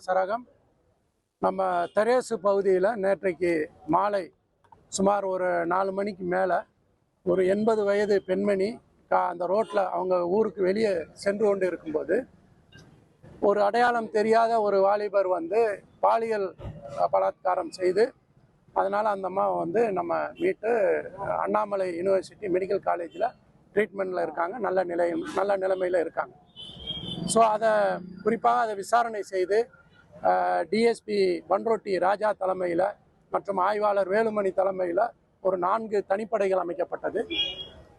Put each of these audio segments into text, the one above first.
சரகம் நம்ம தெரேசு பகுதியில் நேற்றைக்கு மாலை சுமார் ஒரு 4 மணிக்கு மேலே ஒரு 80 வயது பெண்மணி அந்த ரோட்டில் அவங்க ஊருக்கு வெளியே சென்று கொண்டு இருக்கும்போது ஒரு அடையாளம் தெரியாத ஒரு வாலிபர் வந்து பாலியல் பலாத்காரம் செய்து அதனால் அந்த அம்மா வந்து நம்ம மீட்டு அண்ணாமலை யூனிவர்சிட்டி மெடிக்கல் காலேஜில் ட்ரீட்மெண்ட்டில் இருக்காங்க, நல்ல நிலைமையில் இருக்காங்க. ஸோ அதை குறிப்பாக அதை விசாரணை செய்து டிஎஸ்பி பன்ரோட்டி ராஜா தலைமையில் மற்றும் ஆய்வாளர் வேலுமணி தலைமையில் ஒரு 4 தனிப்படைகள் அமைக்கப்பட்டது.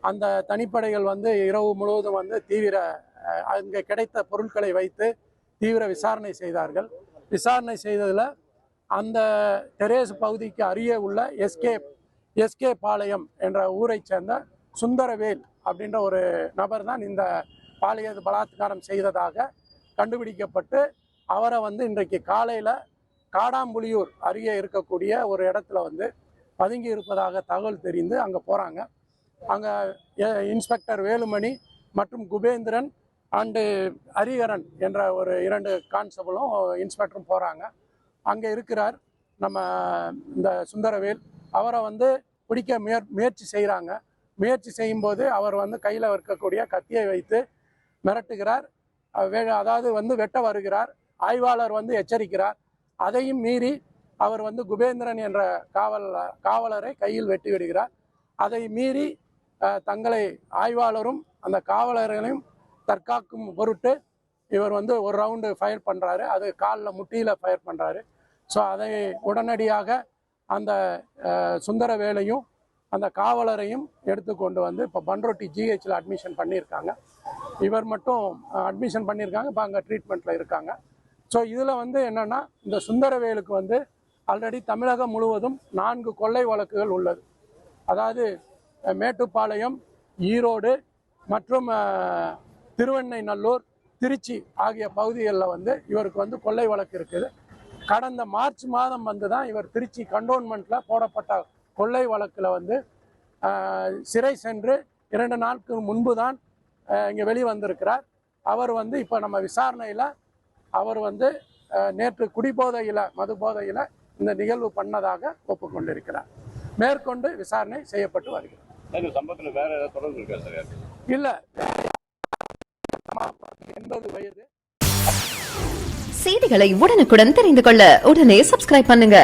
அந்த தனிப்படைகள் வந்து இரவு முழுவதும் வந்து அங்கே கிடைத்த பொருட்களை வைத்து தீவிர விசாரணை செய்தார்கள். விசாரணை செய்ததில் அந்த தெரேசு பகுதிக்கு அருகே உள்ள எஸ்கே பாளையம் என்ற ஊரை சேர்ந்த சுந்தரவேல் அப்படின்ற ஒரு நபர் தான் இந்த பாலியல் பலாத்காரம் செய்ததாக கண்டுபிடிக்கப்பட்டு அவரை வந்து இன்றைக்கு காலையில் காடாம்புலியூர் அருகே இருக்கக்கூடிய ஒரு இடத்துல வந்து பதுங்கி இருப்பதாக தகவல் தெரிந்து அங்கே போகிறாங்க. அங்கே இன்ஸ்பெக்டர் வேலுமணி மற்றும் குபேந்திரன் அண்டு ஹரிஹரன் என்ற ஒரு 2 கான்ஸ்டபிளும் இன்ஸ்பெக்டரும் போகிறாங்க. அங்கே இருக்கிறார் நம்ம இந்த சுந்தரவேல். அவரை வந்து பிடிக்க முயற்சி செய்கிறாங்க. முயற்சி செய்யும்போது அவர் வந்து கையில் இருக்கக்கூடிய கத்தியை வைத்து மிரட்டுகிறார். அதாவது வந்து வெட்ட வருகிறார். ஆய்வாளர் வந்து எச்சரிக்கிறார். அதையும் மீறி அவர் வந்து குபேந்திரன் என்ற காவலரை கையில் வெட்டி விடுகிறார். அதை மீறி தங்களை ஆய்வாளரும் அந்த காவலர்களையும் தற்காக்கும் பொருட்டு இவர் வந்து ஒரு ரவுண்டு ஃபயர் பண்ணுறாரு. அது காலில் முட்டியில் ஃபயர் பண்ணுறாரு. ஸோ அதை உடனடியாக அந்த சுந்தரவேலையும் அந்த காவலரையும் எடுத்துக்கொண்டு வந்து இப்போ பன்ரோட்டி ஜிஹெச்சில் அட்மிஷன் பண்ணியிருக்காங்க. இவர் மட்டும் அட்மிஷன் பண்ணியிருக்காங்க, இப்போ அங்கே ட்ரீட்மெண்ட்டில் இருக்காங்க. ஸோ இதில் வந்து என்னென்னா இந்த சுந்தரவேலுக்கு வந்து ஆல்ரெடி தமிழகம் முழுவதும் 4 கொள்ளை வழக்குகள் உள்ளது. அதாவது மேட்டுப்பாளையம், ஈரோடு மற்றும் திருவெண்ணைநல்லூர், திருச்சி ஆகிய பகுதிகளில் வந்து இவருக்கு வந்து கொள்ளை வழக்கு இருக்குது. கடந்த மார்ச் மாதம் வந்து தான் இவர் திருச்சி கண்டோன்மெண்ட்டில் போடப்பட்ட கொள்ளை வழக்கில் வந்து சிறை சென்று 2 நாட்களுக்கு முன்பு தான் இங்கே வெளிவந்திருக்கிறார். அவர் வந்து இப்போ நம்ம விசாரணையில் அவர் வந்து நேற்று மது போதையில் இந்த நிகழ்வு பண்ணதாக ஒப்புக்கொண்டிருக்கிறார். மேற்கொண்டு விசாரணை செய்யப்பட்டு வருகிறது. இல்லை, 80 வயது. செய்திகளை உடனுக்குடன் தெரிந்து கொள்ள உடனே சப்ஸ்கிரைப் பண்ணுங்க.